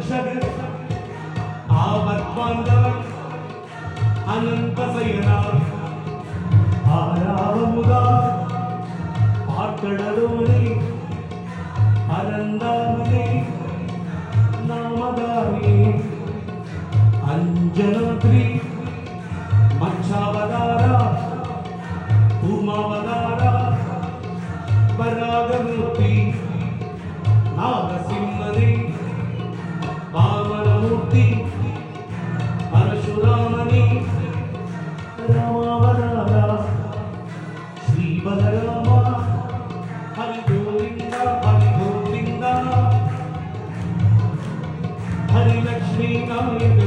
रक्षक आवद्बांधव अनंत सैना आरावमुगा पाटडलोने अनंदामने नामदारी अंजनाद्री मच्छावतारा उमावतारा परागमूर्ति नागसिंहने वामनमूर्ति परशुरामने रामावतारा श्री बलराम हरि गोविंद हरि लक्ष्मी नारायण